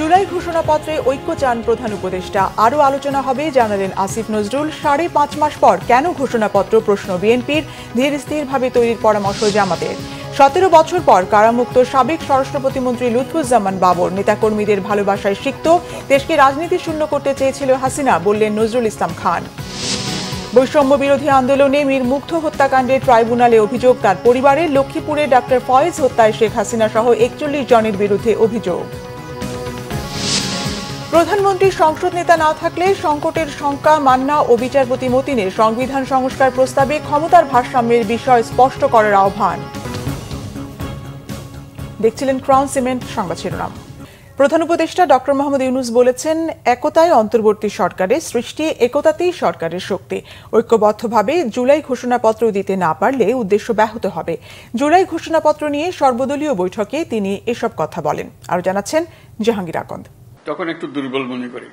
জুলাই ঘোষণাপত্রে ঐক্য চান প্রধান উপদেষ্টা। আরও আলোচনা হবে জানালেন আসিফ নজরুল। 5.5 মাস পর কেন ঘোষণাপত্র প্রশ্ন বিএনপির। ধীর স্থিরভাবে তৈরির পরামর্শ জামাতের। 17 বছর পর কারামুক্ত সাবেক স্বরাষ্ট্র প্রতিমন্ত্রী লুৎফুজ্জামান বাবর নেতাকর্মীদের ভালোবাসায় সিক্ত। দেশকে রাজনীতি শূন্য করতে চেয়েছিল হাসিনা, বললেন নজরুল ইসলাম খান। বৈষম্য বিরোধী আন্দোলনে মীর মুগ্ধ হত্যাকাণ্ডে ট্রাইব্যুনালে অভিযোগ তার পরিবারের। লক্ষ্মীপুরে ডাক্তার ফয়েজ হত্যায় শেখ হাসিনা সহ 41 জনের বিরুদ্ধে অভিযোগ। প্রধানমন্ত্রী সংসদ নেতা না থাকলে সংকটের শঙ্কা মান্না ও বিচারপতি মতিনের সংবিধান সংস্কার প্রস্তাবে ক্ষমতার ভারসাম্যের বিষয় স্পষ্ট করার আহ্বান। দেখছিলেন ক্রাউন সিমেন্ট সংবাদ শিরোনাম। প্রধান উপদেষ্টা ডক্টর মোহাম্মদ ইউনূস বলেছেন, একতায় অন্তর্বর্তী সরকারের সৃষ্টি, একতাতেই সরকারের শক্তি। ঐক্যবদ্ধভাবে জুলাই ঘোষণাপত্র দিতে না পারলে উদ্দেশ্য ব্যাহত হবে। জুলাই ঘোষণাপত্র নিয়ে সর্বদলীয় বৈঠকে তিনি এসব কথা বলেন। আরও জানাচ্ছেন জাহাঙ্গীর আকন্দ। তখন একটু দুর্বল মনে করি।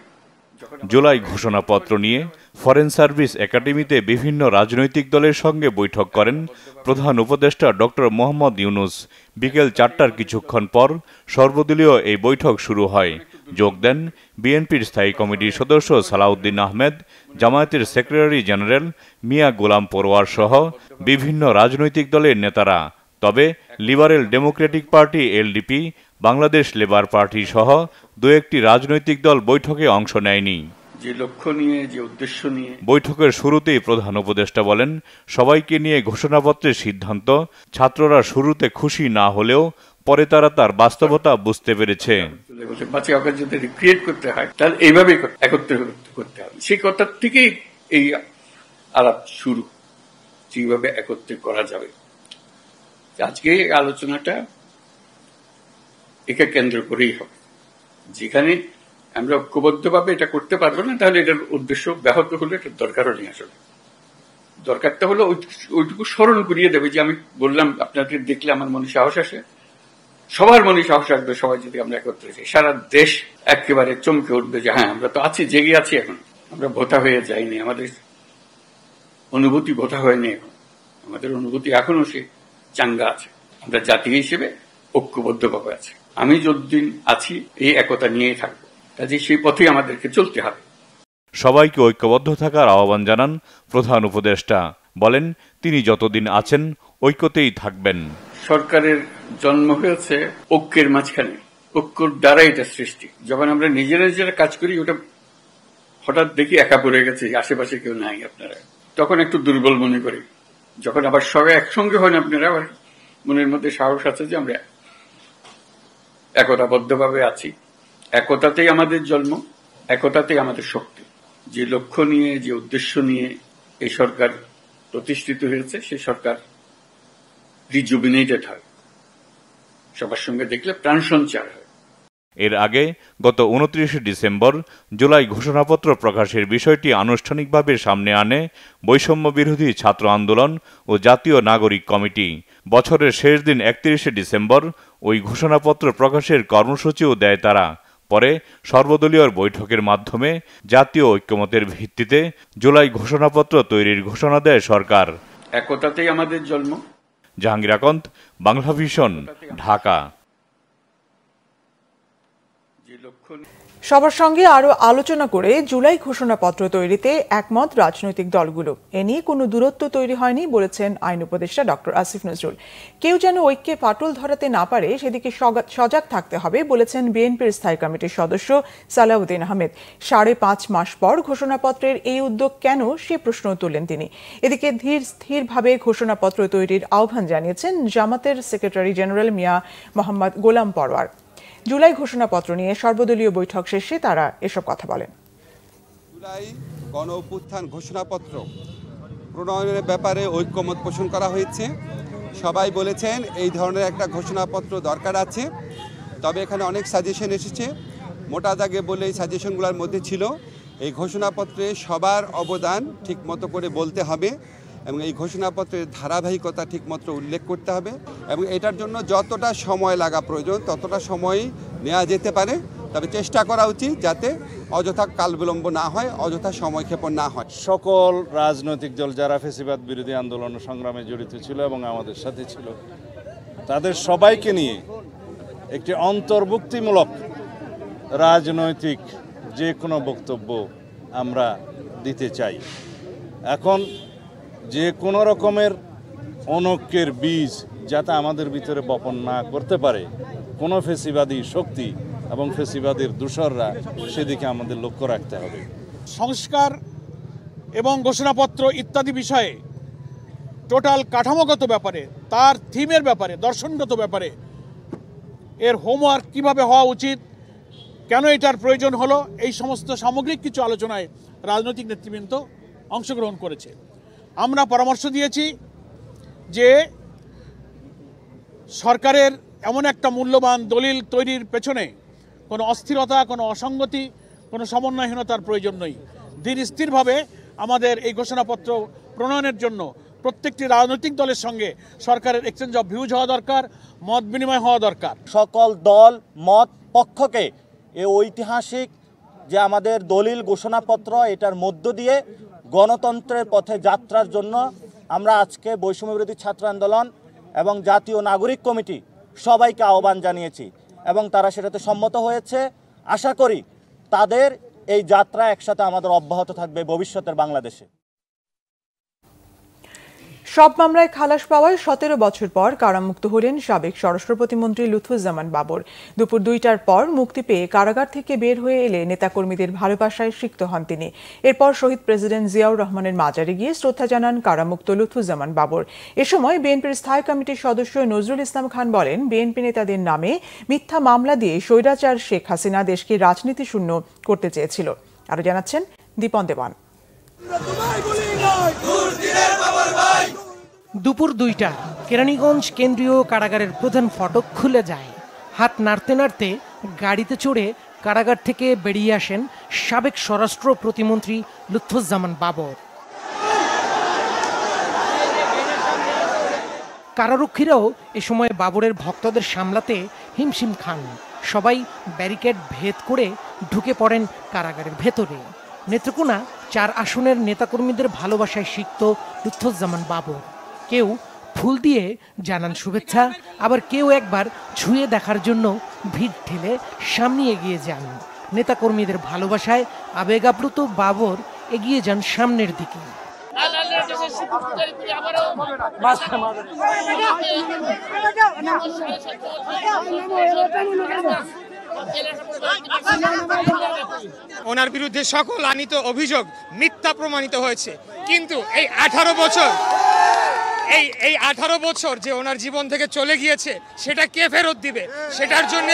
জুলাই ঘোষণাপত্র নিয়ে ফরেন সার্ভিস একাডেমিতে বিভিন্ন রাজনৈতিক দলের সঙ্গে বৈঠক করেন প্রধান উপদেষ্টা ডক্টর মোহাম্মদ ইউনূস। বিকেল 4টার কিছুক্ষণ পর সর্বদলীয় এই বৈঠক শুরু হয়। যোগ দেন বিএনপির স্থায়ী কমিটির সদস্য সালাউদ্দিন আহমেদ, জামায়াতের সেক্রেটারি জেনারেল মিয়া গোলাম পরোয়ার সহ বিভিন্ন রাজনৈতিক দলের নেতারা। তবে liberal Democratic party LDP, Bangladesh labour party সহ দু একটি রাজনৈতিক দল বৈঠকে অংশ নেয়নি। যে লক্ষ্য নিয়ে, যে উদ্দেশ্য নিয়ে বৈঠকের শুরুতেই প্রধান উপদেষ্টা বলেন, সবাইকে নিয়ে ঘোষণাপত্রের সিদ্ধান্ত। ছাত্ররা শুরুতে খুশি না হলেও পরে তারা তার বাস্তবতা বুঝতে পেরেছে। যদি রিক্রিয়েট করতে হয় তাহলে এইভাবে একত্রে করতে হবে। সেই কথা থেকেই এই আলাপ শুরু, যেভাবে একত্রে করা যাবে। আজকে এই আলোচনাটা একে কেন্দ্র করেই হবে। যেখানে আমরা ঐক্যবদ্ধভাবে এটা করতে পারবো না, তাহলে এটার উদ্দেশ্য ব্যাহত হলে এটার দরকারও নেই। আসলে দরকারটা হলো ওইটুকু স্মরণ করিয়ে দেবে যে আমি বললাম, আপনাদের দেখলে আমার মনে সাহস আসে, সবার মনে সাহস আসবে। সবাই যদি আমরা একত্রে যাই, সারা দেশ একেবারে চমকে উঠবে যে হ্যাঁ, আমরা তো আছি, জেগে আছি। এখন আমরা ভোতা হয়ে যাইনি, আমাদের অনুভূতি ভোতা হয়নি। এখন আমাদের অনুভূতি এখনো সে চাঙ্গা আছে। আমরা জাতি হিসেবে ঐক্যবদ্ধভাবে আছে। আমি যতদিন আছি এই একতা নিয়েই থাকবো। কাজে সেই পথেই আমাদেরকে চলতে হবে। সবাইকে ঐক্যবদ্ধ থাকার আহ্বান জানান প্রধান উপদেষ্টা। বলেন, তিনি যতদিন আছেন ঐক্যতেই থাকবেন। সরকারের জন্ম হয়েছে ঐক্যের মাঝখানে, ঐক্যর দ্বারা এটা সৃষ্টি। যখন আমরা নিজেরা কাজ করি, ওটা হঠাৎ দেখি একা পড়ে গেছে, আশেপাশে কেউ নাই আপনারা, তখন একটু দুর্বল মনে করি। যখন আবার সবাই একসঙ্গে হন আপনারা, আবার মনের মধ্যে সাহস আছে যে আমরা একতাবদ্ধভাবে আছি। একতাতেই আমাদের জন্ম, একতাতেই আমাদের শক্তি। যে লক্ষ্য নিয়ে, যে উদ্দেশ্য নিয়ে এই সরকার প্রতিষ্ঠিত হয়েছে, সেই সরকার রিজুবিনেটেড হয়, সবার সঙ্গে দেখলে প্রাণ সঞ্চার হয়। এর আগে গত 29 ডিসেম্বর জুলাই ঘোষণাপত্র প্রকাশের বিষয়টি আনুষ্ঠানিকভাবে সামনে আনে বৈষম্য বিরোধী ছাত্র আন্দোলন ও জাতীয় নাগরিক কমিটি। বছরের শেষ দিন 31 ডিসেম্বর ওই ঘোষণাপত্র প্রকাশের কর্মসূচিও দেয় তারা। পরে সর্বদলীয় বৈঠকের মাধ্যমে জাতীয় ঐক্যমতের ভিত্তিতে জুলাই ঘোষণাপত্র তৈরির ঘোষণা দেয় সরকার। একতাতেই আমাদের জন্ম। জাহাঙ্গীর আকন্দ, বাংলা ভিশন, ঢাকা। সবার সঙ্গে আরো আলোচনা করে জুলাই ঘোষণাপত্র তৈরিতে একমত রাজনৈতিক দলগুলো। এ নিয়ে কোনো দূরত্ব তৈরি হয়নি, বলেছেন আইন উপদেষ্টা ডক্টর আসিফ নজরুল। কেউ যেন ঐক্যে ফাটল ধরাতে না পারে সেদিকে সজাগ থাকতে হবে, বলেছেন বিএনপির স্থায়ী কমিটির সদস্য সালাউদ্দিন আহমেদ। 5.5 মাস পর ঘোষণাপত্রের এই উদ্যোগ কেন, সে প্রশ্ন তুলেন তিনি। এদিকে ধীর স্থিরভাবে ঘোষণাপত্র তৈরির আহ্বান জানিয়েছেন জামাতের সেক্রেটারি জেনারেল মিয়া মোহাম্মদ গোলাম পরোয়ার। জুলাই ঘোষণাপত্র নিয়ে সর্বদলীয় বৈঠক শেষে তারা এসব কথা বলেন। জুলাই গণ অভ্যুত্থান ঘোষণাপত্র প্রণয়নের ব্যাপারে ঐক্যমত পোষণ করা হয়েছে। সবাই বলেছেন এই ধরনের একটা ঘোষণাপত্র দরকার আছে। তবে এখানে অনেক সাজেশন এসেছে। মোটা দাগে বলে এই সাজেশনগুলোর মধ্যে ছিল এই ঘোষণাপত্রে সবার অবদান ঠিকমতো করে বলতে হবে এবং এই ঘোষণাপত্রের ধারাবাহিকতা ঠিকমতো উল্লেখ করতে হবে এবং এটার জন্য যতটা সময় লাগা প্রয়োজন ততটা সময় নেওয়া যেতে পারে। তবে চেষ্টা করা উচিত যাতে অযথা কাল বিলম্ব না হয়, অযথা সময়ক্ষেপণ না হয়। সকল রাজনৈতিক দল যারা ফ্যাসিবাদ বিরোধী আন্দোলন সংগ্রামে জড়িত ছিল এবং আমাদের সাথে ছিল, তাদের সবাইকে নিয়ে একটি অন্তর্ভুক্তিমূলক রাজনৈতিক যে কোনো বক্তব্য আমরা দিতে চাই। এখন যে কোনো রকমের অনৈক্যের বীজ যাতে আমাদের ভিতরে বপন না করতে পারে কোনো ফেসিবাদী শক্তি এবং ফেসিবাদীর দূষররা, সেদিকে আমাদের লক্ষ্য রাখতে হবে। সংস্কার এবং ঘোষণাপত্র ইত্যাদি বিষয়ে টোটাল কাঠামোগত ব্যাপারে, তার থিমের ব্যাপারে, দর্শনগত ব্যাপারে এর হোমওয়ার্ক কিভাবে হওয়া উচিত, কেন এটার প্রয়োজন হলো, এই সমস্ত সামগ্রিক কিছু আলোচনায় রাজনৈতিক নেতৃবৃন্দ অংশগ্রহণ করেছে। আমরা পরামর্শ দিয়েছি যে সরকারের এমন একটা মূল্যবান দলিল তৈরির পেছনে কোনো অস্থিরতা, কোনো অসঙ্গতি, কোনো সমন্বয়হীনতার প্রয়োজন নেই। ধীর স্থিরভাবে আমাদের এই ঘোষণাপত্র প্রণয়নের জন্য প্রত্যেকটি রাজনৈতিক দলের সঙ্গে সরকারের এক্সচেঞ্জ অফ ভিউজ হওয়া দরকার, মত বিনিময় হওয়া দরকার। সকল দল মত পক্ষকে এই ঐতিহাসিক যে আমাদের দলিল ঘোষণাপত্র, এটার মধ্য দিয়ে গণতন্ত্রের পথে যাত্রার জন্য আমরা আজকে বৈষম্যবিরোধী ছাত্র আন্দোলন এবং জাতীয় নাগরিক কমিটি সবাইকে আহ্বান জানিয়েছি এবং তারা সেটাতে সম্মত হয়েছে। আশা করি তাদের এই যাত্রা একসাথে আমাদের অব্যাহত থাকবে ভবিষ্যতের বাংলাদেশে। সব মামলায় খালাস পাওয়ায় 17 বছর পর কারামুক্ত হলেন সাবেক স্বরাষ্ট্র প্রতিমন্ত্রী লুৎফুজ্জামান বাবর। দুপুর 2টার পর মুক্তি পেয়ে কারাগার থেকে বের হয়ে এলে নেতাকর্মীদের ভালোবাসায় সিক্ত হন তিনি। এরপর শহীদ প্রেসিডেন্ট জিয়াউর রহমানের মাজারে গিয়ে শ্রদ্ধা জানান কারামুক্ত লুৎফুজ্জামান বাবর। এ সময় বিএনপির স্থায়ী কমিটির সদস্য নজরুল ইসলাম খান বলেন, বিএনপি নেতাদের নামে মিথ্যা মামলা দিয়ে স্বৈরাচার শেখ হাসিনা দেশকে রাজনীতি শূন্য করতে চেয়েছিল। আরো জানাচ্ছেন দীপন দেওয়ান। দুপুর 2টা কেরানীগঞ্জ কেন্দ্রীয় কারাগারের প্রধান ফটক খুলে যায়। হাত নাড়তে নাড়তে গাড়িতে চড়ে কারাগার থেকে বেরিয়ে আসেন সাবেক স্বরাষ্ট্র প্রতিমন্ত্রী লুৎফুজ্জামান বাবর। কারারক্ষীরাও এ সময় বাবরের ভক্তদের সামলাতে হিমশিম খান। সবাই ব্যারিকেড ভেদ করে ঢুকে পড়েন কারাগারের ভেতরে। নেত্রকোনা 4 আসনের নেতাকর্মীদের ভালোবাসায় সিক্ত লুৎফুজ্জামান বাবর। কেউ ফুল দিয়ে জানান শুভেচ্ছা, আবার কেউ একবার ছুঁয়ে দেখার জন্য ভিড় ঠেলে সামনে এগিয়ে যান। নেতাকর্মীদের ভালোবাসায় আবেগ আপ্লুত বাবর এগিয়ে যান সামনের দিকে। ওনার বিরুদ্ধে সকল আনিত অভিযোগ মিথ্যা প্রমাণিত হয়েছে, কিন্তু এই 18 বছর যে ওনার জীবন থেকে চলে গিয়েছে সেটা কে ফেরত দিবে? সেটার জন্য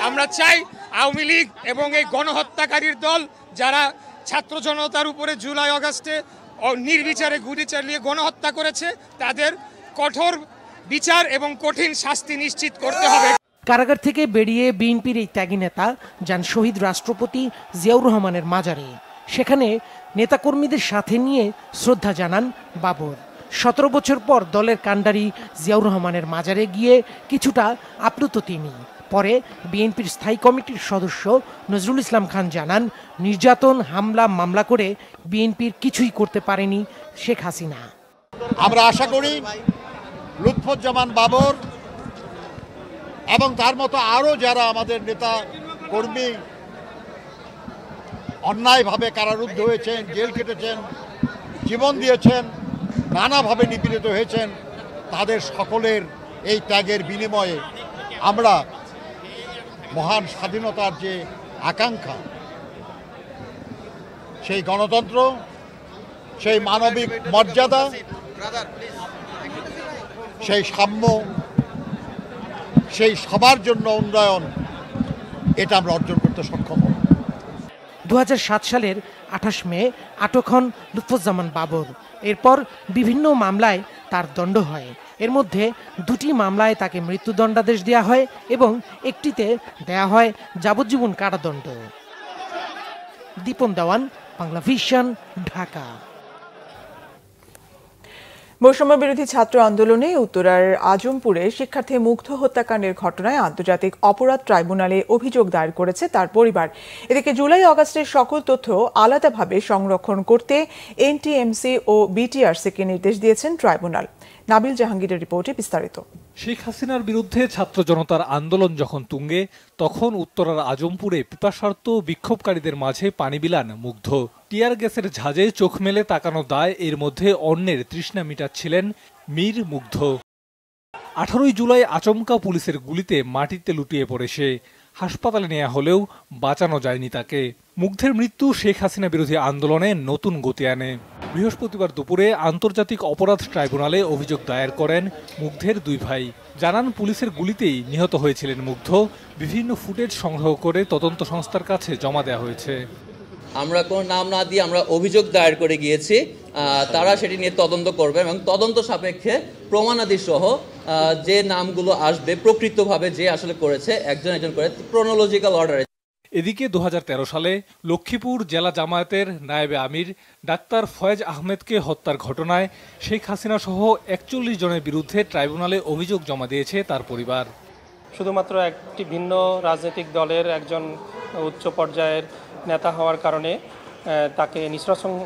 আমরা চাই আওয়ামী লীগ এবং এই গণহত্যাকারীর দল যারা ছাত্র জনতার উপরে জুলাই আগস্টে নির্বিচারে গুলি চালিয়ে গণহত্যা করেছে, তাদের কঠোর বিচার এবং কঠিন শাস্তি নিশ্চিত করতে হবে। কারাগার থেকে বেরিয়ে বিএনপির এই ত্যাগী নেতা যান শহীদ রাষ্ট্রপতি জিয়াউর রহমানের মাজারে। সেখানে নেতাকর্মীদের সাথে নিয়ে শ্রদ্ধা জানান বাবর। 17 বছর পর দলের কাণ্ডারি জিয়াউর রহমানের মাজারে গিয়ে কিছুটা আপ্লুত তিনি। পরে বিএনপির স্থায়ী কমিটির সদস্য নজরুল ইসলাম খান জানান, নির্যাতন, হামলা, মামলা করে বিএনপির কিছুই করতে পারেনি শেখ হাসিনা। আমরা আশা করি লুৎফুজ্জামান বাবর এবং তার মতো আরও যারা আমাদের নেতা কর্মী অন্যায়ভাবে কারারুদ্ধ হয়েছেন, জেল কেটেছেন, জীবন দিয়েছেন, নানাভাবে নিপীড়িত হয়েছেন, তাদের সকলের এই ত্যাগের বিনিময়ে আমরা মহান স্বাধীনতার যে আকাঙ্ক্ষা, সেই গণতন্ত্র, সেই মানবিক মর্যাদা, সেই সাম্য, সেই সবার জন্য উন্নয়ন, এটা আমরা অর্জন করতে সক্ষম হব। 2007 সালের 28 মে আটক হন লুৎফুজ্জামান বাবর। এরপর বিভিন্ন মামলায় তার দণ্ড হয়। এর মধ্যে 2টি মামলায় তাকে মৃত্যুদণ্ডাদেশ দেওয়া হয় এবং একটিতে দেয়া হয় যাবজ্জীবন কারাদণ্ড। দীপন দেওয়ান, বাংলা ভিশন, ঢাকা। বৈষম্য বিরোধী ছাত্র আন্দোলনে উত্তরার আজমপুরে শিক্ষার্থী মুগ্ধ হত্যাকাণ্ডের ঘটনায় আন্তর্জাতিক অপরাধ ট্রাইব্যুনালে অভিযোগ দায়ের করেছে তার পরিবার। এদিকে জুলাই আগস্টের সকল তথ্য আলাদাভাবে সংরক্ষণ করতে এনটিএমসি ও বিটিআরসিকে নির্দেশ দিয়েছেন ট্রাইব্যুনাল। নাবিল জাহাঙ্গীরের রিপোর্টে বিস্তারিত। শেখ হাসিনার বিরুদ্ধে ছাত্র জনতার আন্দোলন যখন তুঙ্গে, তখন উত্তরার আজমপুরে পিপাসার্ত বিক্ষোভকারীদের মাঝে পানি বিলান মুগ্ধ। টিয়ার গ্যাসের ঝাঁজে চোখ মেলে তাকানো দায় এর মধ্যে অন্যের তৃষ্ণা মিটাচ্ছিলেন মীর মুগ্ধ। 18 জুলাই আচমকা পুলিশের গুলিতে মাটিতে লুটিয়ে পড়ে সে। হাসপাতালে নেওয়া হলেও বাঁচানো যায়নি তাকে। মুগ্ধের মৃত্যু শেখ হাসিনা বিরোধী আন্দোলনে নতুন গতি আনে। বৃহস্পতিবার দুপুরে আন্তর্জাতিক অপরাধ ট্রাইব্যুনালে অভিযোগ দায়ের করেন মুগ্ধের দুই ভাই। জানান পুলিশের গুলিতেই নিহত হয়েছিলেন মুগ্ধ। বিভিন্ন ফুটেজ সংগ্রহ করে তদন্ত সংস্থার কাছে জমা দেওয়া হয়েছে। আমরা কোনো নাম না দিয়ে আমরা অভিযোগ দায়ের করে গিয়েছি, তারা সেটি নিয়ে তদন্ত করবে এবং তদন্ত সাপেক্ষে প্রমাণাদি সহ যে নামগুলো আসবে প্রকৃতভাবে যে আসলে করেছে একজন একজন করে ক্রোনোলজিক্যাল অর্ডারে। এদিকে 2013 সালে লক্ষ্মীপুর জেলা জামায়াতের নায়েবে আমির ডাক্তার ফয়েজ আহমেদকে হত্যার ঘটনায় শেখ হাসিনা সহ 41 জনের বিরুদ্ধে ট্রাইব্যুনালে অভিযোগ জমা দিয়েছে তার পরিবার। শুধুমাত্র একটি ভিন্ন রাজনৈতিক দলের একজন উচ্চ পর্যায়ের নেতা হওয়ার কারণে তাকে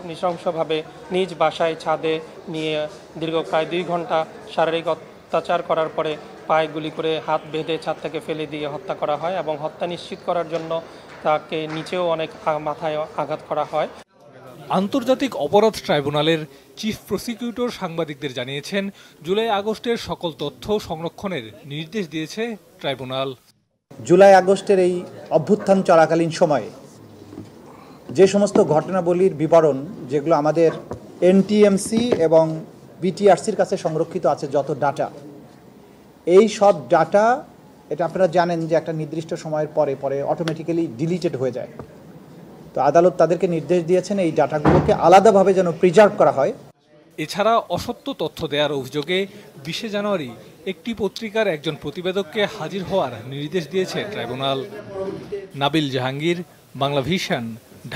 নৃশংসভাবে নিজ বাসায় ছাদে নিয়ে দীর্ঘ প্রায় 2 ঘন্টা শারীরিক অত্যাচার করার পরে পায়ে গুলি করে হাত বেঁধে ছাদ থেকে ফেলে দিয়ে হত্যা করা হয় এবং হত্যা নিশ্চিত করার জন্য তাকে নিচেও অনেক মাথায় আঘাত করা হয়। আন্তর্জাতিক অপরাধ ট্রাইব্যুনালের চিফ প্রসিকিউটর সাংবাদিকদের জানিয়েছেন, জুলাই আগস্টের সকল তথ্য সংরক্ষণের নির্দেশ দিয়েছে ট্রাইব্যুনাল। জুলাই আগস্টের এই অভ্যুত্থান চলাকালীন সময়ে যে সমস্ত ঘটনাবলীর বিবরণ যেগুলো আমাদের এনটিএমসি এবং বিটিআরসির কাছে সংরক্ষিত আছে, যত ডাটা, এই সব ডাটা, এটা আপনারা জানেন যে একটা নির্দিষ্ট সময়ের পরে পরে অটোমেটিক্যালি ডিলিটেড হয়ে যায়। তো আদালত তাদেরকে নির্দেশ দিয়েছেন এই ডাটাগুলোকে আলাদাভাবে যেন প্রিজার্ভ করা হয়। এছাড়া অসত্য তথ্য দেওয়ার অভিযোগে 20 জানুয়ারি একটি পত্রিকার একজন প্রতিবেদককে হাজির হওয়ার নির্দেশ দিয়েছে ট্রাইব্যুনাল। নাবিল জাহাঙ্গীর, বাংলা ভিশন,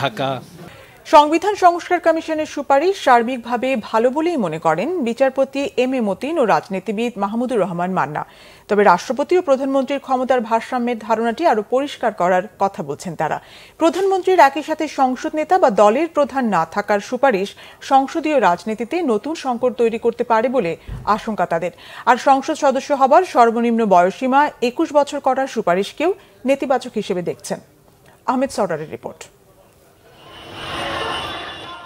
ঢাকা। সংবিধান সংস্কার কমিশনের সুপারিশ সার্বিকভাবে ভালো বলেই মনে করেন বিচারপতি এম এ মতিন ও রাজনীতিবিদ মাহমুদুর রহমান মান্না। তবে রাষ্ট্রপতি ও প্রধানমন্ত্রীর ক্ষমতার ভারসাম্যের ধারণাটি আরো পরিষ্কার করার কথা বলছেন তারা। প্রধানমন্ত্রীর একই সাথে সংসদ নেতা বা দলের প্রধান না থাকার সুপারিশ সংসদীয় রাজনীতিতে নতুন সংকট তৈরি করতে পারে বলে আশঙ্কা তাদের। আর সংসদ সদস্য হবার সর্বনিম্ন বয়সসীমা 21 বছর করার সুপারিশকেও নেতিবাচক হিসেবে দেখছেন। আহমেদ সরদারের রিপোর্ট।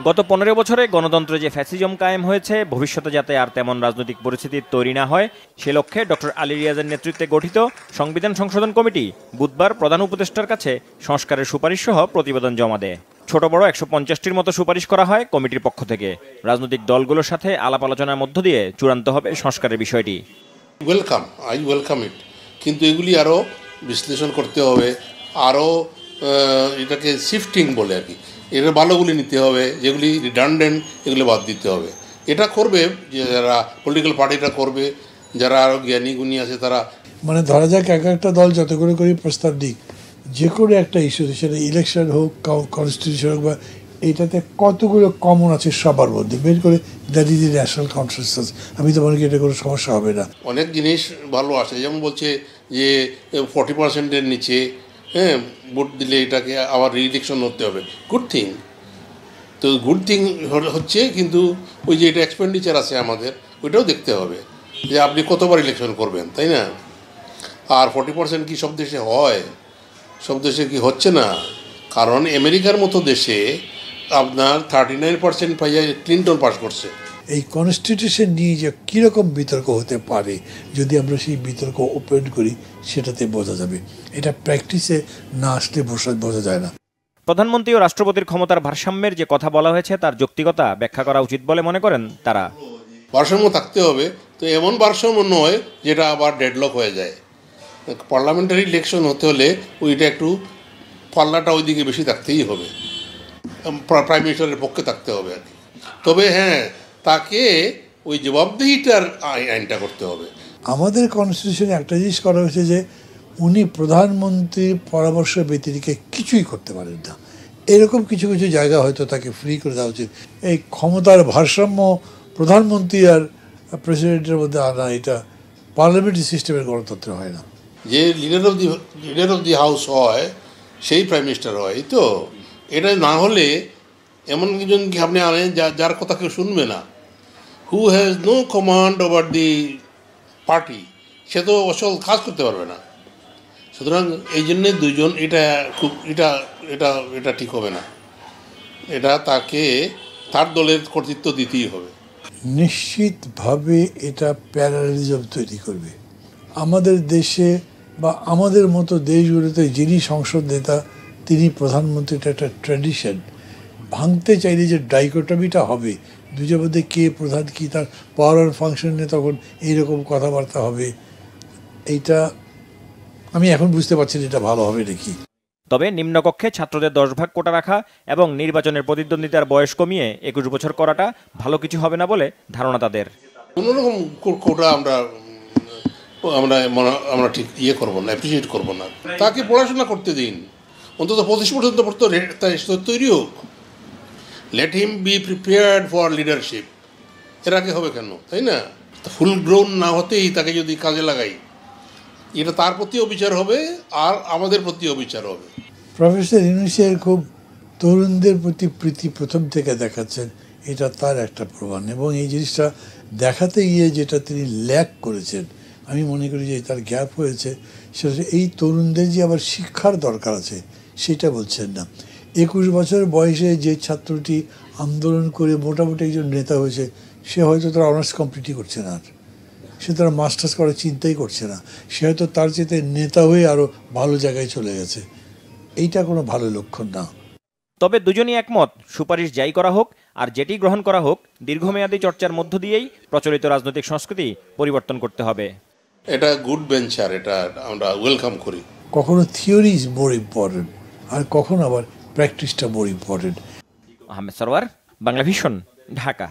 গত 15 বছরে গণতন্ত্রে যে ফ্যাসিজম কায়েম হয়েছে, ভবিষ্যতে যাতে আর তেমন রাজনৈতিক পরিস্থিতি তৈরি না হয় সে লক্ষ্যে ডক্টর আলী রিয়াজের নেতৃত্বে গঠিত সংবিধান সংশোধন কমিটি বুধবার প্রধান উপদেষ্টার কাছে সংস্কারের সুপারিশ সহ প্রতিবেদন জমা দেয়। ছোট বড় 150টির মতো সুপারিশ করা হয় কমিটির পক্ষ থেকে। রাজনৈতিক দলগুলোর সাথে আলাপ আলোচনার মধ্য দিয়ে চূড়ান্ত হবে সংস্কারের বিষয়টি। আই ওয়েলকাম ইট, কিন্তু এগুলি আরও বিশ্লেষণ করতে হবে, আরও এটাকে শিফটিং বলে আর কি, এর ভালোগুলি নিতে হবে, যেগুলি রিডান্ডেন্ট এগুলো বাদ দিতে হবে। এটা করবে যে যারা পলিটিক্যাল পার্টিটা করবে, যারা আরও জ্ঞানী গুণী আছে তারা। মানে ধরা যাক এক একটা দল যত করে প্রস্তাব দিক, যে কোনো একটা ইস্যুতে, সেটা ইলেকশন হোক, কনস্টিটিউশন হোক, বা এইটাতে কতগুলো কমন আছে সবার মধ্যে বের করে, that is the national consensus. আমি তো মনে করি এটা কোনো সমস্যা হবে না। অনেক জিনিস ভালো আসে, যেমন বলছে যে 40%-এর নিচে ভোট দিলে এটাকে আবার রি-ইলেকশন হতে হবে। গুড থিং, তো গুড থিং হচ্ছে, কিন্তু ওই যে এটা এক্সপেন্ডিচার আছে আমাদের, ওইটাও দেখতে হবে যে আপনি কতবার ইলেকশন করবেন, তাই না? আর 40% কি সব দেশে হয়? সব দেশে কি হচ্ছে না? কারণ আমেরিকার মতো দেশে আপনার 39% পাইয়া ক্লিনটন পাস করছে। এই কনস্টিটিউশন নিয়ে যে কীরকম বিতর্ক হতে পারে, যদি আমরা সেই বিতর্ক ওপেন করি সেটাতে বোঝা যাবে। এটা প্র্যাকটিসে না আসলে বোঝা যায় না। প্রধানমন্ত্রী ও রাষ্ট্রপতির ক্ষমতার ভারসাম্যের যে কথা বলা হয়েছে তার যৌক্তিকতা ব্যাখ্যা করা উচিত বলে মনে করেন তারা। ভারসাম্য থাকতে হবে, তো এমন ভারসাম্য নয় যেটা আবার ডেডলক হয়ে যায়। পার্লামেন্টারি ইলেকশন হতে হলে ওইটা একটু পাল্লাটা ওইদিকে বেশি থাকতেই হবে, প্রাইম মিনিস্টারের পক্ষে থাকতে হবে আর কি। তবে হ্যাঁ, তাকে ওই জবাবদিহিতার আইনটা করতে হবে। আমাদের কনস্টিটিউশনে একটা জিনিস করা হয়েছে যে উনি প্রধানমন্ত্রীর পরামর্শ ব্যতিরেকে কিছুই করতে পারেন না। এরকম কিছু কিছু জায়গা হয়তো তাকে ফ্রি করে দেওয়া উচিত। এই ক্ষমতার ভারসাম্য প্রধানমন্ত্রী আর প্রেসিডেন্টের মধ্যে আনা, এটা পার্লামেন্টারি সিস্টেমের গণতন্ত্র হয় না। যে লিডার অফ দি হাউস হয় সেই প্রাইম মিনিস্টার হয়, এই তো। এটা না হলে এমন একজনকে আপনি আনেন যার কথা কেউ শুনবে না, who has no command over the party, সে তো অসল কাজ করতে পারবে না। সুতরাং এই জন্যে দুইজন এটা ঠিক হবে না, এটা তাকে তার দলের কর্তৃত্ব দিতেই হবে। নিশ্চিতভাবে এটা প্যারালিজম তৈরি করবে আমাদের দেশে বা আমাদের মতো দেশগুলোতে। যিনি সংসদ নেতা তিনি প্রধানমন্ত্রীটা একটা ট্র্যাডিশন ভাঙতে চাইলে যে ডাইকোটমিটা হবে দুজনের মধ্যে কে প্রধান কি তার পাওয়ার ফাংশন নিয়ে তখন এইরকম কথাবার্তা হবে, এইটা আমি এখন বুঝতে পারছি না এটা ভালো হবে নাকি। তবে নিম্নকক্ষে ছাত্রদের 10 ভাগ কোটা রাখা এবং নির্বাচনের প্রতিদ্বন্দ্বিতার বয়স কমিয়ে 21 বছর করাটা ভালো কিছু হবে না বলে ধারণা তাদের। কোনোরকম কোটা আমরা ঠিক করবো না, অ্যাপ্রিসিয়েট করবো না। তাকে পড়াশোনা করতে দিন, অন্তত 25 পর্যন্ত পড়তে তৈরি হোক। Let him be prepared for leadership. এর আগে হবে কেন, তাই না? ফুল গ্রোন না হতেই তাকে যদি কাজে লাগাই, এটা তার প্রতিও বিচার হবে আর আমাদের প্রতিও বিচার হবে। প্রফেসর ইউনূসের খুব তরুণদের প্রতি প্রীতি প্রথম থেকে দেখাচ্ছেন, এটা তার একটা প্রমাণ। এবং এই জিনিসটা দেখাতে গিয়ে যেটা তিনি ল্যাক করেছেন, আমি মনে করি যে তার গ্যাপ হয়েছে, সেটা এই তরুণদের যে আবার শিক্ষার দরকার আছে সেটা বলছেন না। 21 বছর বয়সে যে ছাত্রটি আন্দোলন করে মোটামুটি একজন নেতা হয়েছে, সে হয়তো তার অনার্স কমপ্লিটই করছে না, আর সে তার মাস্টার্স করার চিন্তাই করছে না, সে হয়তো তার চেয়ে নেতা হয়ে আরও ভালো জায়গায় চলে গেছে। এইটা কোনো ভালো লক্ষণ না। তবে দুজনই একমত, সুপারিশ যাই করা হোক আর যেটি গ্রহণ করা হোক, দীর্ঘমেয়াদী চর্চার মধ্য দিয়েই প্রচলিত রাজনৈতিক সংস্কৃতি পরিবর্তন করতে হবে। এটা গুড ভেঞ্চার, এটা আমরা ওয়েলকাম করি। কখনো থিওরি ইজ মোর ইম্পর্টেন্ট, আর কখনো আবার প্র্যাকটিসটা more important. Ahmed Sarwar, Bangla vision, Dhaka.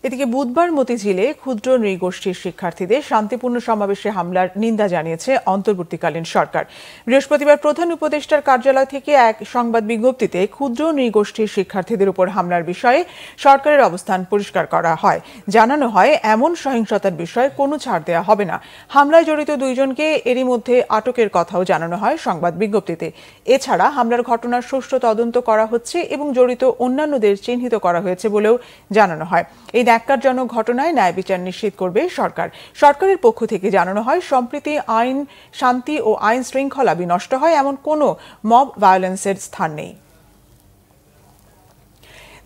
এদিকে বুধবার মতিঝিলে ক্ষুদ্র নৃগোষ্ঠীর শিক্ষার্থীদের শান্তিপূর্ণ সমাবেশে হামলার নিন্দা জানিয়েছে অন্তর্বর্তীকালীন সরকার। বৃহস্পতিবার প্রধান উপদেষ্টার কার্যালয় থেকে এক সংবাদ বিজ্ঞপ্তিতে ক্ষুদ্র নৃগোষ্ঠীর শিক্ষার্থীদের উপর হামলার বিষয়ে সরকারের অবস্থান পরিষ্কার করা হয়। জানানো হয়, এমন সহিংসতার বিষয়ে কোনো ছাড় দেওয়া হবে না। হামলায় জড়িত 2 জনকে এরই মধ্যে আটকের কথাও জানানো হয় সংবাদ বিজ্ঞপ্তিতে। এছাড়া হামলার ঘটনার সুষ্ঠু তদন্ত করা হচ্ছে এবং জড়িত অন্যান্যদের চিহ্নিত করা হয়েছে বলেও জানানো হয়। এই ন্যাক্কারজনক ঘটনায় ন্যায় বিচার নিশ্চিত করবে সরকার। সরকারের পক্ষ থেকে জানানো হয়, সম্প্রতি আইন, শান্তি ও আইন শৃঙ্খলা বিনষ্ট হয় এমন কোনো মব ভায়োলেন্সের স্থান নেই।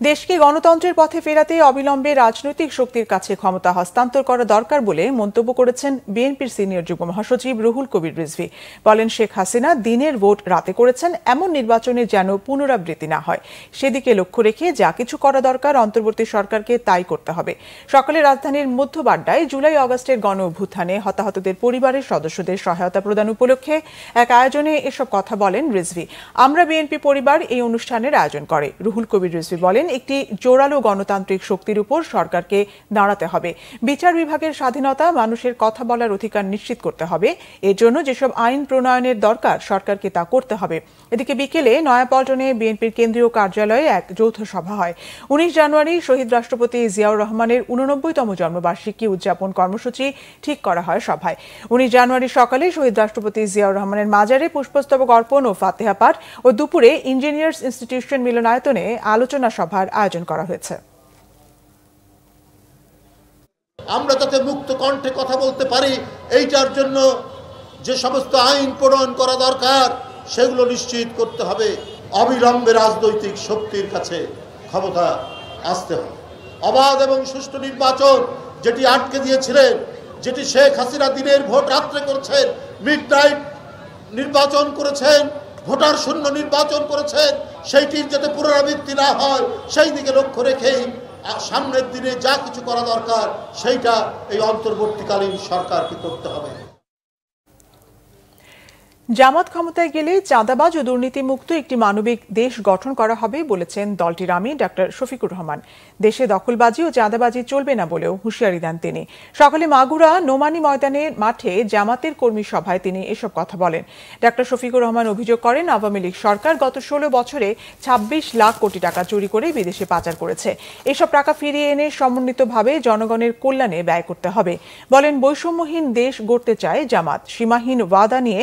দেশকে গণতন্ত্রের পথে ফেরাতে অবিলম্বে রাজনৈতিক শক্তির কাছে ক্ষমতা হস্তান্তর করা দরকার বলে মন্তব্য করেছেন বিএনপির সিনিয়র যুগ্ম মহাসচিব রুহুল কবির রিজভী। বলেন, শেখ হাসিনা দিনের ভোট রাতে করেছেন, এমন নির্বাচনের যেন পুনরাবৃত্তি না হয়, সেদিকে লক্ষ্য রেখে যা কিছু করা দরকার অন্তর্বর্তী সরকারকে তাই করতে হবে। সকালে রাজধানীর মধ্যবাড্ডায় জুলাই আগস্টের গণ অভ্যুত্থানে হতাহতদের পরিবারের সদস্যদের সহায়তা প্রদান উপলক্ষে এক আয়োজনে এসব কথা বলেন রিজভী। আমরা বিএনপি পরিবার এই অনুষ্ঠানের আয়োজন করে। রুহুল কবির রিজভী বলেন, একটি জোরালো গণতান্ত্রিক শক্তির উপর সরকারকে দাঁড়াতে হবে। বিচার বিভাগের স্বাধীনতা, মানুষের কথা বলার অধিকার নিশ্চিত করতে হবে। এর জন্য যেসব আইন প্রণয়নের দরকার সরকারকে তা করতে হবে। এদিকে বিকেলে নয়াপল্টনে বিএনপির কেন্দ্রীয় কার্যালয়ে এক যৌথ সভা হয়। 19 জানুয়ারি শহীদ রাষ্ট্রপতি জিয়াউর রহমানের 89তম জন্মবার্ষিকী উদযাপন কর্মসূচি ঠিক করা হয় সভায়। 19 জানুয়ারি সকালে শহীদ রাষ্ট্রপতি জিয়াউর রহমানের মাজারে পুষ্পস্তবক অর্পণ ও ফাতেহা পাঠ ও দুপুরে ইঞ্জিনিয়ার্স ইনস্টিটিউশন মিলনায়তনে আলোচনা সভার আয়োজন করা হয়েছে। আমরা যাতে মুক্ত কণ্ঠে কথা বলতে পারি, এইটার জন্য যে সমস্ত আইন প্রণয়ন করা দরকার সেগুলো নিশ্চিত করতে হবে। অবিলম্বে রাজনৈতিক শক্তির কাছে ক্ষমতা আসতে হবে। অবাধ এবং সুষ্ঠু নির্বাচন যেটি আটকে দিয়েছিলেন, যেটি শেখ হাসিনা দিনের ভোট রাত্রে করেছেন, মিডনাইট নির্বাচন করেছেন, ভোটার শূন্য নির্বাচন করেছেন, সেইটির যাতে পুনরাবৃত্তি না হয় সেই দিকে লক্ষ্য রেখেই সামনের দিনে যা কিছু করা দরকার সেইটা এই অন্তর্বর্তীকালীন সরকারকে করতে হবে। জামাত ক্ষমতায় গেলে চাঁদাবাজ ও দুর্নীতিমুক্ত একটি মানবিক দেশ গঠন করা হবে বলেছেন দলটির আমির ডক্টর শফিকুর রহমান। দেশে দখলবাজি ও চাঁদাবাজি চলবে না বলেও হুঁশিয়ারি দেন তিনি। সকালে মাগুরা নোমানী ময়দানের মাঠে জামাতের কর্মী সভায় তিনি এসব কথা বলেন। ডক্টর শফিকুর রহমান অভিযোগ করেন, আওয়ামী লীগ সরকার গত 16 বছরে 26 লাখ কোটি টাকা চুরি করে বিদেশে পাচার করেছে। এসব টাকা ফিরিয়ে এনে সমন্বিতভাবে জনগণের কল্যাণে ব্যয় করতে হবে। বলেন, বৈষম্যহীন দেশ গড়তে চায় জামাত। সীমাহীন ওয়াদা নিয়ে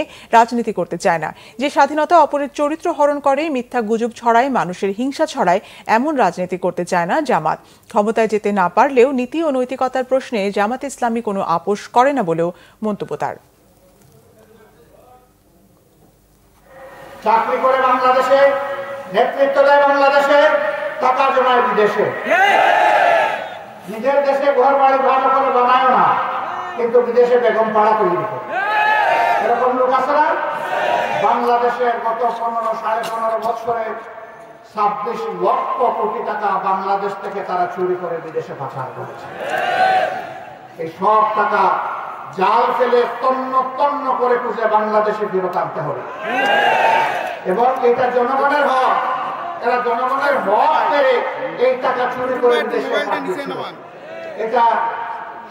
রাজনীতি করতে চায় না, যে স্বাধীনতা অপরের চরিত্র হরণ করে, মিথ্যা গুজব ছড়ায়, মানুষের হিংসা ছড়ায়, এমন রাজনীতি করতে চায় না জামাত। ক্ষমতায় যেতে না পারলেও নীতি ও নৈতিকতার প্রশ্নে জামাত ইসলামী কোনো আপোষ করে না বলেও মন্তব্য তার। চাকরি করে বাংলাদেশে, নেতৃত্ব দেয় বাংলাদেশে, টাকা জমায় বিদেশে। নিজের দেশে ঘর বাড়ি ভালো করে বানায় না, কিন্তু বিদেশে বেগম পাড়া তৈরি করে। এরকম লোক আছে না? বাংলাদেশের গত 15-15.5 বছরে 26 লক্ষ কোটি টাকা বাংলাদেশ থেকে তারা চুরি করে বিদেশে পাচার করেছে। এই সব টাকা জাল ফেলে তন্ন তন্ন করে খুঁজে বাংলাদেশে ফেরত আনতে হবে, এবং এটা জনগণের হক। এরা জনগণের হক মেরে এই টাকা চুরি করে বিদেশে পাঠিয়েছিল। এটা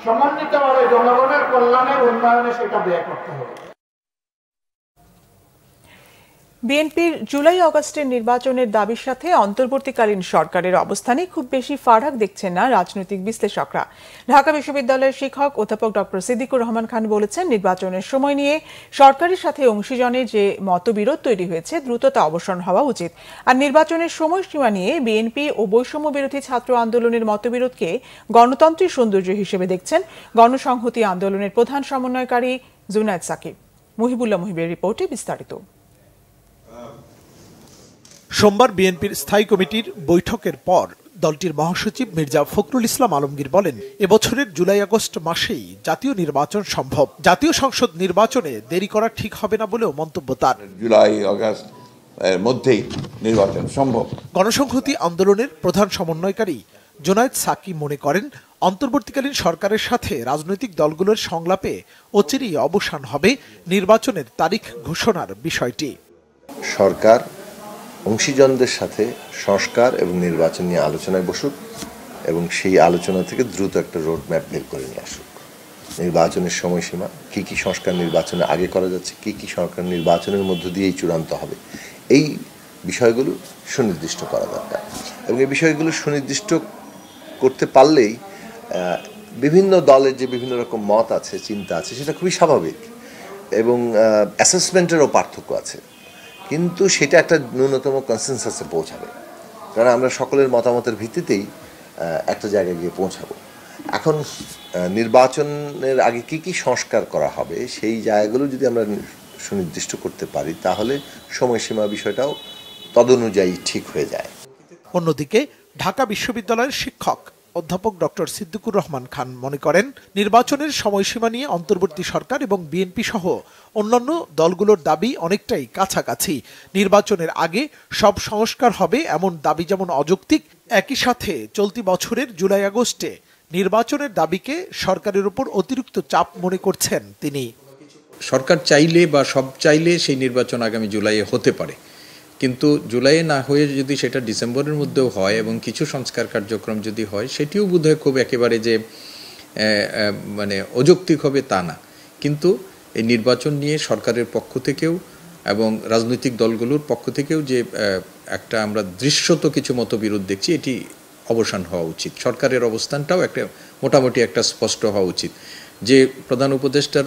সমন্বিতভাবে জনগণের কল্যাণের উন্নয়নে সেটা ব্যয় করতে হবে। বিএনপির জুলাই আগস্টের নির্বাচনের দাবির সাথে অন্তর্বর্তীকালীন সরকারের অবস্থানে খুব বেশি ফারাক দেখছেন না রাজনৈতিক বিশ্লেষকরা। ঢাকা বিশ্ববিদ্যালয়ের শিক্ষক অধ্যাপক ডক্টর সিদ্দিকুর রহমান খান বলেছেন, নির্বাচনের সময় নিয়ে সরকারের সাথে অংশীজনের যে মতবিরোধ তৈরি হয়েছে দ্রুত তা অবসান হওয়া উচিত। আর নির্বাচনের সময়সীমা নিয়ে বিএনপি ও বৈষম্য বিরোধী ছাত্র আন্দোলনের মতবিরোধকে গণতন্ত্রের সৌন্দর্য হিসেবে দেখছেন গণসংহতি আন্দোলনের প্রধান সমন্বয়কারী জুনায়েদ সাকিব। মুহিবুল্লাহ মুহিবের রিপোর্টে বিস্তারিত। সোমবার বিএনপির স্থায়ী কমিটির বৈঠকের পর দলটির মহাসচিব মির্জা ফখরুল ইসলাম আলমগীর বলেন, এবছরের জুলাই আগস্ট মাসেই জাতীয় নির্বাচন সম্ভব। জাতীয় সংসদ নির্বাচনে দেরি করা ঠিক হবে না বলেও মন্তব্য তার। জুলাই আগস্ট এর মধ্যেই নির্বাচন সম্ভব। গণসংহতি আন্দোলনের প্রধান সমন্বয়কারী জুনায়েদ সাকিব মনে করেন, অন্তর্বর্তীকালীন সরকারের সাথে রাজনৈতিক দলগুলোর সংলাপে অচিরেই অবসান হবে নির্বাচনের তারিখ ঘোষণার বিষয়টি। সরকার অংশীজনদের সাথে সংস্কার এবং নির্বাচন নিয়ে আলোচনায় বসুক এবং সেই আলোচনা থেকে দ্রুত একটা রোড ম্যাপ বের করে নিয়ে আসুক। নির্বাচনের সময়সীমা, কি কি সংস্কার নির্বাচনের আগে করা যাচ্ছে, কি কি সংস্কার নির্বাচনের মধ্য দিয়েই চূড়ান্ত হবে, এই বিষয়গুলো সুনির্দিষ্ট করা দরকার। এবং এই বিষয়গুলো সুনির্দিষ্ট করতে পারলেই বিভিন্ন দলের যে বিভিন্ন রকম মত আছে, চিন্তা আছে, সেটা খুবই স্বাভাবিক এবং অ্যাসেসমেন্টেরও পার্থক্য আছে, কিন্তু সেটা একটা ন্যূনতম কনসেনসাসে পৌঁছাবে, কারণ আমরা সকলের মতামতের ভিত্তিতেই একটা জায়গায় গিয়ে পৌঁছাবো। এখন নির্বাচনের আগে কি কি সংস্কার করা হবে সেই জায়গাগুলো যদি আমরা সুনির্দিষ্ট করতে পারি, তাহলে সময়সীমা বিষয়টাও তদনুযায়ী ঠিক হয়ে যায়। অন্যদিকে ঢাকা বিশ্ববিদ্যালয়ের শিক্ষক অধ্যাপক ডক্টর সিদ্দিকুর রহমান খান মনে করেন, নির্বাচনের সময়সীমা নিয়ে অন্তর্বর্তী সরকার এবং বিএনপি সহ অন্যান্য দলগুলোর দাবি অনেকটাই কাছাকাছি। নির্বাচনের আগে সব সংস্কার হবে এমন দাবি যেমন অযৌক্তিক, একই সাথে চলতি বছরের জুলাই আগস্টে নির্বাচনের দাবিকে সরকারের উপর অতিরিক্ত চাপ মনে করছেন তিনি। সরকার চাইলে বা সব চাইলে সেই নির্বাচন আগামী জুলাইয়ে হতে পারে, কিন্তু জুলাইয়ে না হয়ে যদি সেটা ডিসেম্বরের মধ্যেও হয় এবং কিছু সংস্কার কার্যক্রম যদি হয়, সেটিও বোধহয় খুব একেবারে যে মানে অযৌক্তিক হবে তা না। কিন্তু এই নির্বাচন নিয়ে সরকারের পক্ষ থেকেও এবং রাজনৈতিক দলগুলোর পক্ষ থেকেও যে একটা আমরা দৃশ্যত কিছু মতবিরোধ দেখছি, এটি অবসান হওয়া উচিত। সরকারের অবস্থানটাও একটা মোটামুটি একটা স্পষ্ট হওয়া উচিত। যে প্রধান উপদেষ্টার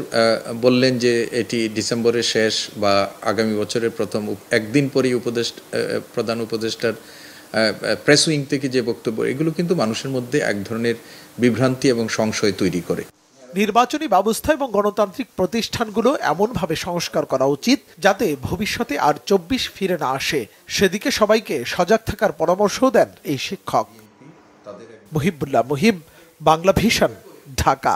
বললেন যে এটি ডিসেম্বরের শেষ বা আগামী বছরের প্রথম একদিন পরেই প্রধান উপদেষ্টার প্রেস উইং থেকে যে বক্তব্য, এগুলো কিন্তু মানুষের মধ্যে এক ধরনের বিভ্রান্তি এবং সংশয় তৈরি করে। নির্বাচনী ব্যবস্থা এবং গণতান্ত্রিক প্রতিষ্ঠানগুলো এমনভাবে সংস্কার করা উচিত যাতে ভবিষ্যতে আর 24 ফিরে না আসে, সেদিকে সবাইকে সজাগ থাকার পরামর্শ দেন এই শিক্ষক। মুহিবুল্লাহ মুহিব, বাংলা ভিশন, ঢাকা।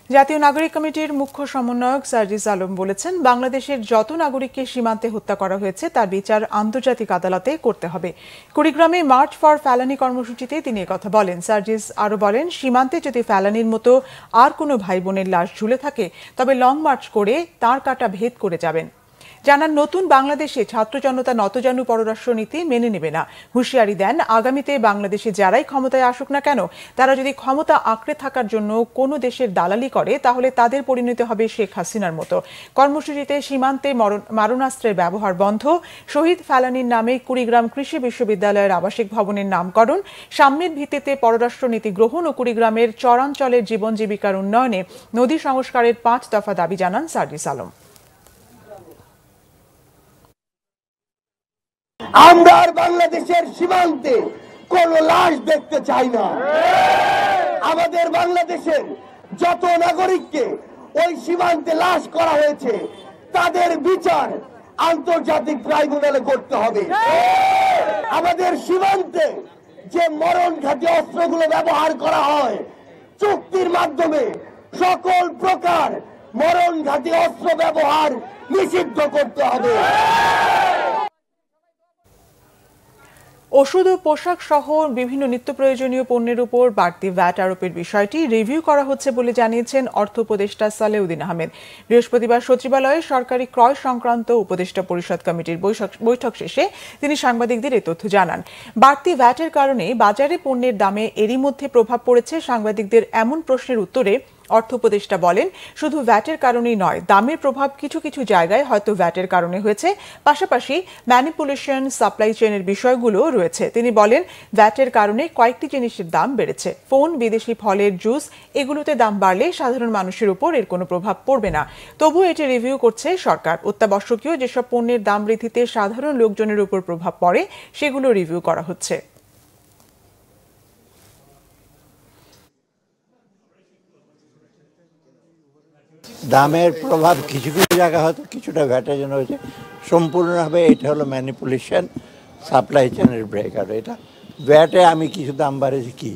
জাতীয় নাগরিক কমিটির মুখ্য সমন্বয়ক সার্জিস আলম বলেছেন, বাংলাদেশের যত নাগরিককে সীমান্তে হত্যা করা হয়েছে তার বিচার আন্তর্জাতিক আদালতে করতে হবে। কুড়িগ্রামে মার্চ ফর ফেলানি কর্মসূচিতে তিনি কথা বলেন। সার্জিস আরও বলেন, সীমান্তে যদি ফেলানির মতো আর কোনো ভাই বোনের লাশ ঝুলে থাকে তবে লং মার্চ করে তার কাটা ভেদ করে যাবেন। জানান, নতুন বাংলাদেশে ছাত্র জনতা নতজানু পররাষ্ট্রনীতি মেনে নেবে না। হুঁশিয়ারি দেন, আগামীতে বাংলাদেশে যারাই ক্ষমতায় আসুক না কেন, তারা যদি ক্ষমতা আঁকড়ে থাকার জন্য কোনো দেশের দালালি করে তাহলে তাদের পরিণতি হবে শেখ হাসিনার মতো। কর্মসূচিতে সীমান্তে মারণাস্ত্রের ব্যবহার বন্ধ, শহীদ ফেলানির নামে কুড়িগ্রাম কৃষি বিশ্ববিদ্যালয়ের আবাসিক ভবনের নামকরণ, সাম্যের ভিত্তিতে পররাষ্ট্রনীতি গ্রহণ ও কুড়িগ্রামের চরাঞ্চলের জীবন জীবিকার উন্নয়নে নদী সংস্কারের 5 দফা দাবি জানান সার্জিস আলম। আমরা আর বাংলাদেশের সীমান্তে কোন লাশ দেখতে চাই না। আমাদের বাংলাদেশের যত নাগরিককে ওই সীমান্তে লাশ করা হয়েছে তাদের বিচার আন্তর্জাতিক ট্রাইব্যুনালে করতে হবে। আমাদের সীমান্তে যে মরণঘাতী অস্ত্রগুলো ব্যবহার করা হয়, চুক্তির মাধ্যমে সকল প্রকার মরণঘাতী অস্ত্র ব্যবহার নিষিদ্ধ করতে হবে। ওষুধ ও পোশাক সহ বিভিন্ন নিত্য প্রয়োজনীয় পণ্যের উপর বাড়তি ভ্যাট আরোপের বিষয়টি রিভিউ করা হচ্ছে বলে জানিয়েছেন অর্থ উপদেষ্টা সালেউদ্দিন আহমেদ। বৃহস্পতিবার সচিবালয়ে সরকারি ক্রয় সংক্রান্ত উপদেষ্টা পরিষদ কমিটির বৈঠক শেষে তিনি সাংবাদিকদের এই তথ্য জানান। বাড়তি ভ্যাটের কারণে বাজারে পণ্যের দামে এরই মধ্যে প্রভাব পড়েছে সাংবাদিকদের এমন প্রশ্নের উত্তরে অর্থ উপদেষ্টা বলেন, শুধু ভ্যাটের কারণেই নয়, দামের প্রভাব কিছু কিছু জায়গায় হয়তো ভ্যাটের কারণে হয়েছে, পাশাপাশি ম্যানিপুলেশন, সাপ্লাই চেইনের বিষয়গুলো রয়েছে। তিনি বলেন, ভ্যাটের কারণে কয়েকটি জিনিসের দাম বেড়েছে। ফোন, বিদেশি ফলের জুস এগুলোতে দাম বাড়লে সাধারণ মানুষের উপর এর কোনো প্রভাব পড়বে না। তবুও এটি রিভিউ করছে সরকার। অত্যাবশ্যকীয় যেসব পণ্যের দাম বৃদ্ধিতে সাধারণ লোকজনের উপর প্রভাব পড়ে সেগুলো রিভিউ করা হচ্ছে। দামের প্রভাব কিছু কিছু জায়গা হয়তো কিছুটা ভ্যাটের জন্য হয়েছে, সম্পূর্ণভাবে এটা হলো ম্যানিপুলেশন, সাপ্লাই চেনের ব্রেকার। এটা ভ্যাটে আমি কিছু দাম বাড়েছি কি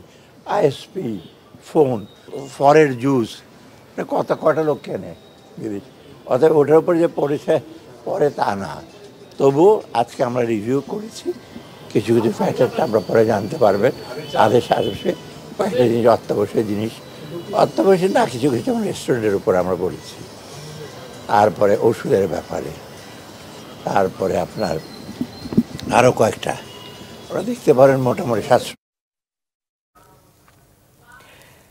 আইএসপি, ফোন, ফলের জুস, কটা লোক কেনে, অতএব ওটার উপর যে পড়েছে পরে তা না। তবু আজকে আমরা রিভিউ করেছি, কিছু কিছু ফ্যাক্টরটা আমরা পরে জানতে পারবেন। তাদের সাথে কয়েকটা জিনিস অত্যাবশ্যক না, কিছু কিছু যেমন রেস্টুরেন্টের উপর আমরা বলেছি, তারপরে ওষুধের ব্যাপারে, তারপরে আপনার আরও কয়েকটা ওরা দেখতে পারেন মোটামুটি 700।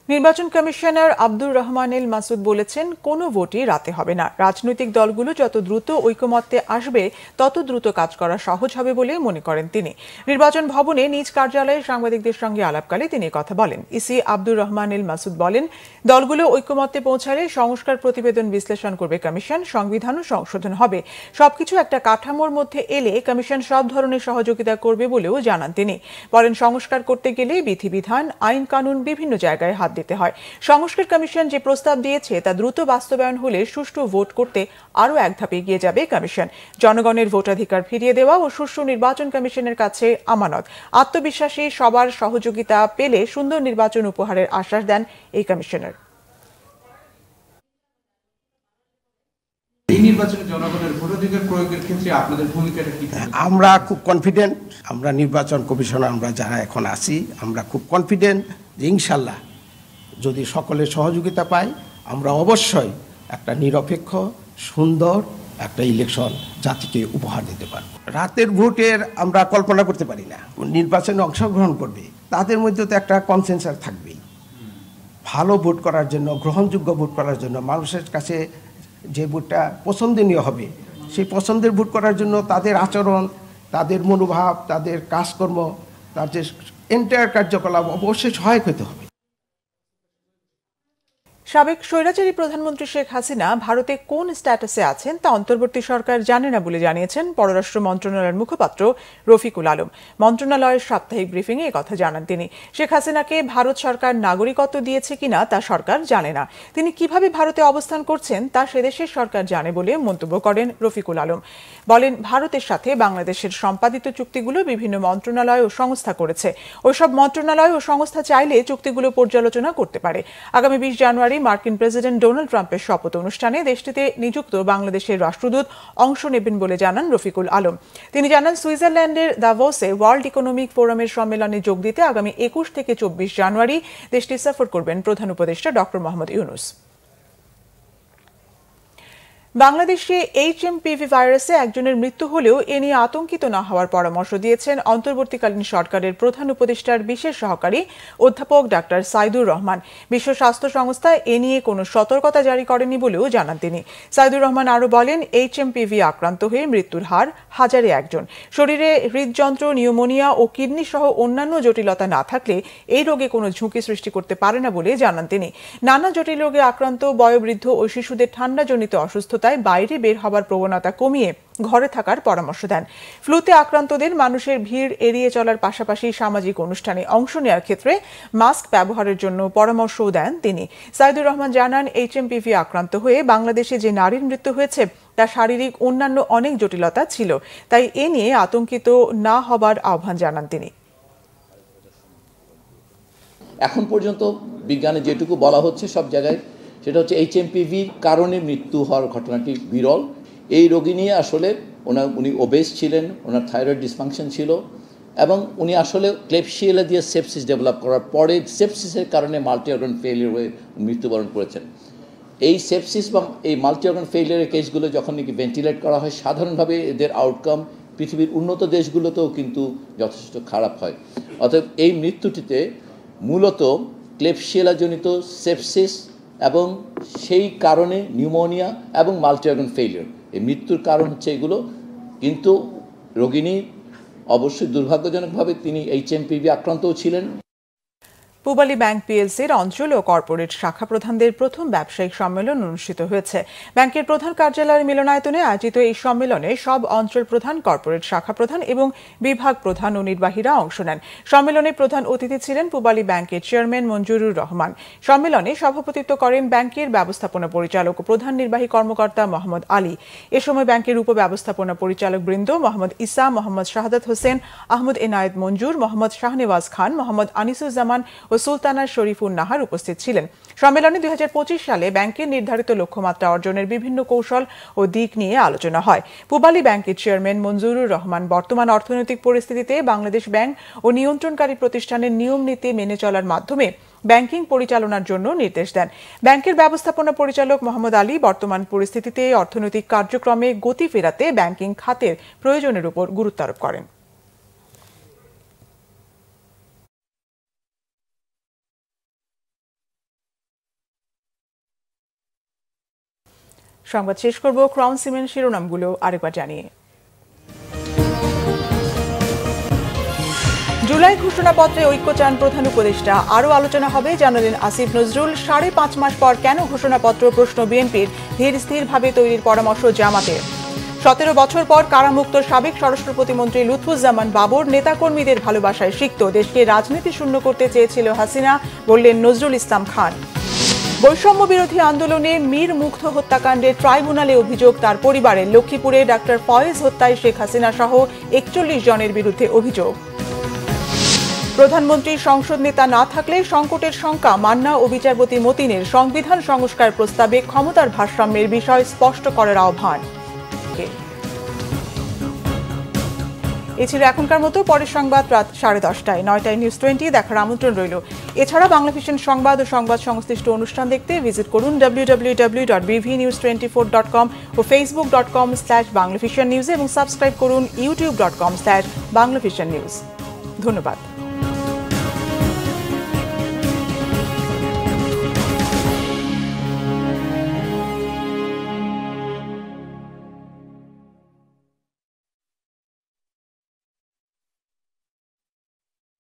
নির্বাচন কমিশনার আব্দুর রহমান এল মাসুদ বলেছেন, কোনো ভোটই রাতে হবে না। রাজনৈতিক দলগুলো যত দ্রুত ঐকমত্যে আসবে তত দ্রুত কাজ করা সহজ হবে বলে মনে করেন তিনি। নির্বাচন ভবনে নিজ কার্যালয়ে সাংবাদিকদের সঙ্গে আলাপকালে তিনি কথা বলেন। ইসি আব্দুর রহমান এল মাসুদ বলেন, দলগুলো ঐকমত্যে পৌঁছালে সংস্কার প্রতিবেদন বিশ্লেষণ করবে কমিশন, সংবিধানও সংশোধন হবে। সবকিছু একটা কাঠামোর মধ্যে এলে কমিশন সব ধরনের সহযোগিতা করবে বলেও জানান তিনি। বলেন, সংস্কার করতে গেলে বিধিবিধান, আইন কানুন বিভিন্ন জায়গায় হাত দিতে হয়। সংস্কার কমিশন যে প্রস্তাব দিয়েছে তা দ্রুত বাস্তবায়ন হলে সুষ্ঠু ভোট করতে আরও এক ধাপ এগিয়ে যাবে কমিশন। জনগণের ভোটাধিকার ফিরিয়ে দেওয়া ও সুষ্ঠু নির্বাচন কমিশনের কাছে আমানত। আত্মবিশ্বাসী সবার সহযোগিতা পেলে সুন্দর নির্বাচন উপহারের আশ্বাস দেন এই কমিশনার। এই নির্বাচনে জনগণের ভোটাধিকার প্রয়োগের ক্ষেত্রে আপনাদের ভূমিকাটা কি? আমরা খুব কনফিডেন্ট, আমরা নির্বাচন কমিশনার আমরা যারা এখন আছি আমরা খুব কনফিডেন্ট যে ইনশাল্লাহ যদি সকলের সহযোগিতা পাই আমরা অবশ্যই একটা নিরপেক্ষ সুন্দর একটা ইলেকশন জাতিকে উপহার দিতে পারব। রাতের ভোটের আমরা কল্পনা করতে পারি না। নির্বাচনে অংশগ্রহণ করবে তাদের মধ্যে তো একটা কনসেনসাস থাকবেই। ভালো ভোট করার জন্য, গ্রহণযোগ্য ভোট করার জন্য, মানুষের কাছে যে ভোটটা পছন্দনীয় হবে সেই পছন্দের ভোট করার জন্য তাদের আচরণ, তাদের মনোভাব, তাদের কাজকর্ম, তাদের এন্টায়ার কার্যকলাপ অবশ্যই সহায়ক হতে হবে। সাবেক স্বৈরাচারী প্রধানমন্ত্রী শেখ হাসিনা ভারতে কোন স্ট্যাটাসে আছেন তা অন্তর্বর্তী সরকার জানে না বলে জানিয়েছেন পররাষ্ট্র মন্ত্রণালয়ের মুখপাত্র রফিকুল আলম। মন্ত্রণালয়ের সাপ্তাহিক ব্রিফিংয়ে একথা জানান তিনি। শেখ হাসিনাকে ভারত সরকার নাগরিকত্ব দিয়েছে কিনা তা সরকার জানে না। তিনি কিভাবে ভারতে অবস্থান করছেন তা সে দেশের সরকার জানে বলে মন্তব্য করেন রফিকুল আলম। বলেন, ভারতের সাথে বাংলাদেশের সম্পাদিত চুক্তিগুলো বিভিন্ন মন্ত্রণালয় ও সংস্থা করেছে। ওইসব মন্ত্রণালয় ও সংস্থা চাইলে চুক্তিগুলো পর্যালোচনা করতে পারে। আগামী 20 জানুয়ারি মার্কিন প্রেসিডেন্ট ডোনাল্ড ট্রাম্পের শপথ অনুষ্ঠানে দেশটিতে নিযুক্ত বাংলাদেশের রাষ্ট্রদূত অংশ নেবেন বলে জানান রফিকুল আলম। তিনি জানান, সুইজারল্যান্ডের দাভোসে ওয়ার্ল্ড ইকোনমিক ফোরামের সম্মেলনে যোগ দিতে আগামী 21 থেকে 24 জানুয়ারি দেশটি সফর করবেন প্রধান উপদেষ্টা ডক্টর মোহাম্মদ ইউনূস। বাংলাদেশে HMPV ভাইরাসে একজনের মৃত্যু হলেও এ নিয়ে আতঙ্কিত না হওয়ার পরামর্শ দিয়েছেন অন্তর্বর্তীকালীন সরকারের প্রধান উপদেষ্টার বিশেষ সহকারী অধ্যাপক ডাক্তার সাইদুর রহমান। বিশ্ব স্বাস্থ্য সংস্থা এ নিয়ে কোনো সতর্কতা জারি করেনি বলেও জানান তিনি। সাইদুর রহমান আরও বলেন, HMPV আক্রান্ত হয়ে মৃত্যুর হার 1000-এ 1 জন। শরীরে হৃদযন্ত্র, নিউমোনিয়া ও কিডনি সহ অন্যান্য জটিলতা না থাকলে এই রোগে কোনো ঝুঁকি সৃষ্টি করতে পারে না বলে জানান তিনি। নানা জটিল রোগে আক্রান্ত বয়োবৃদ্ধ ও শিশুদের ঠান্ডাজনিত অসুস্থতা সতর্কতায় বাইরে বের হবার প্রবণতা কমিয়ে ঘরে থাকার পরামর্শ দেন। ফ্লুতে আক্রান্তদের মানুষের ভিড় এড়িয়ে চলার পাশাপাশি সামাজিক অনুষ্ঠানে অংশ নেওয়ার ক্ষেত্রে মাস্ক ব্যবহারের জন্য পরামর্শও দেন তিনি। সাইদুর রহমান জানান, এইচএমপিভি আক্রান্ত হয়ে বাংলাদেশে যে নারীর মৃত্যু হয়েছে তা শারীরিক অন্যান্য অনেক জটিলতা ছিল, তাই এ নিয়ে আতঙ্কিত না হবার আহ্বান জানান তিনি। এখন পর্যন্ত বিজ্ঞানে যেটুকু বলা হচ্ছে সব জায়গায়, সেটা হচ্ছে এইচএমপিভির কারণে মৃত্যু হওয়ার ঘটনাটি বিরল। এই রোগী নিয়ে আসলে উনি ওবেস ছিলেন, ওনার থাইরয়েড ডিসফাংশন ছিল, এবং উনি আসলে ক্লেবশিয়েলা দিয়ে সেপসিস ডেভেলপ করার পরে সেপসিসের কারণে মাল্টি অর্গান ফেলিয়ার হয়ে মৃত্যুবরণ করেছেন। এই সেপসিস বা এই মাল্টি অর্গান ফেলিয়ারের কেসগুলো যখন নাকি ভেন্টিলেট করা হয়, সাধারণভাবে এদের আউটকাম পৃথিবীর উন্নত দেশগুলোতেও কিন্তু যথেষ্ট খারাপ হয়। অতএব এই মৃত্যুটিতে মূলত ক্লেবশিয়েলাজনিত সেপসিস এবং সেই কারণে নিউমোনিয়া এবং মাল্টি অর্গান ফেলিয়ার, এই মৃত্যুর কারণ হচ্ছে এগুলো। কিন্তু রোগিনী অবশ্যই দুর্ভাগ্যজনকভাবে তিনি এইচএমপিভি আক্রান্তও ছিলেন। পূবালী ব্যাংক পিএলসির অঞ্চল ও কর্পোরেট শাখা প্রধানদের প্রথম ব্যবসায়িক সম্মেলন অনুষ্ঠিত হয়েছে। ব্যাংকের প্রধান কার্যালয়ের মিলনায়তনে আয়োজিত এই সম্মেলনে সব অঞ্চল প্রধান, কর্পোরেট শাখা প্রধান এবং বিভাগ প্রধান ও নির্বাহীরা অংশ নেন। সম্মেলনে প্রধান অতিথি ছিলেন পূবালী ব্যাংকের চেয়ারম্যান মঞ্জুরুর রহমান। সম্মেলনে সভাপতিত্ব করেন ব্যাংকের ব্যবস্থাপনা পরিচালক ও প্রধান নির্বাহী কর্মকর্তা মোহাম্মদ আলী। এ সময় ব্যাংকের উপব্যবস্থাপনা পরিচালক বৃন্দ মোহাম্মদ ইসা, মোহাম্মদ শাহাদাত হোসেন, আহমদ এনায়েত মঞ্জুর, মোহাম্মদ শাহনেওয়াজ খান, মোহাম্মদ আনিসুজ্জামান ও সুলতানা শরীফুন নাহার উপস্থিত ছিলেন। সম্মেলনে 2025 সালে ব্যাংকের নির্ধারিত লক্ষ্যমাত্রা অর্জনের বিভিন্ন কৌশল ও দিক নিয়ে আলোচনা হয়। পূবালী ব্যাংকের চেয়ারম্যান মঞ্জুরুর রহমান বর্তমান অর্থনৈতিক পরিস্থিতিতে বাংলাদেশ ব্যাংক ও নিয়ন্ত্রণকারী প্রতিষ্ঠানের নিয়ম নীতি মেনে চলার মাধ্যমে ব্যাংকিং পরিচালনার জন্য নির্দেশ দেন। ব্যাংকের ব্যবস্থাপনা পরিচালক মোহাম্মদ আলী বর্তমান পরিস্থিতিতে অর্থনৈতিক কার্যক্রমে গতি ফেরাতে ব্যাংকিং খাতের প্রয়োজনের উপর গুরুত্ব আরোপ করেন। সংবাদ শেষ করব ক্রাউন সিমেন্ট শিরোনামগুলো আরেকবার জানিয়ে। জুলাই ঘোষণাপত্রে ঐক্য চান প্রধান উপদেষ্টা, আরও আলোচনা হবে জানালেন আসিফ নজরুল। 5.5 মাস পর কেন ঘোষণাপত্র, প্রশ্ন বিএনপির। ধীর স্থিরভাবে তৈরির পরামর্শ জামাতের। 17 বছর পর কারামুক্ত সাবেক স্বরাষ্ট্র প্রতিমন্ত্রী লুৎফুজ্জামান বাবর নেতাকর্মীদের ভালোবাসায় সিক্ত, দেশকে রাজনীতি শূন্য করতে চেয়েছিল হাসিনা, বললেন নজরুল ইসলাম খান। বৈষম্য বিরোধী আন্দোলনে মীর মুগ্ধ হত্যাকাণ্ডে ট্রাইব্যুনালে অভিযোগ তার পরিবারের। লক্ষ্মীপুরে ডাক্তার ফয়েজ হত্যায় শেখ হাসিনা সহ 41 জনের বিরুদ্ধে অভিযোগ। প্রধানমন্ত্রী সংসদ নেতা না থাকলে সংকটের শঙ্কা, মান্না ও বিচারপতি মতিনের। সংবিধান সংস্কার প্রস্তাবে ক্ষমতার ভারসাম্যের বিষয় স্পষ্ট করার আহ্বান। এ ছিল এখনকার মতো। পরের সংবাদ রাত 10:30টায়। 9টায় নিউজ 20 দেখার আমন্ত্রণ রইল। এছাড়া বাংলাভিশন সংবাদ ও সংবাদ সংশ্লিষ্ট অনুষ্ঠান দেখতে ভিজিট করুন www.bvnews24.com ও facebook.com/banglavision news এবং সাবস্ক্রাইব করুন youtube.com/banglavision news। ধন্যবাদ।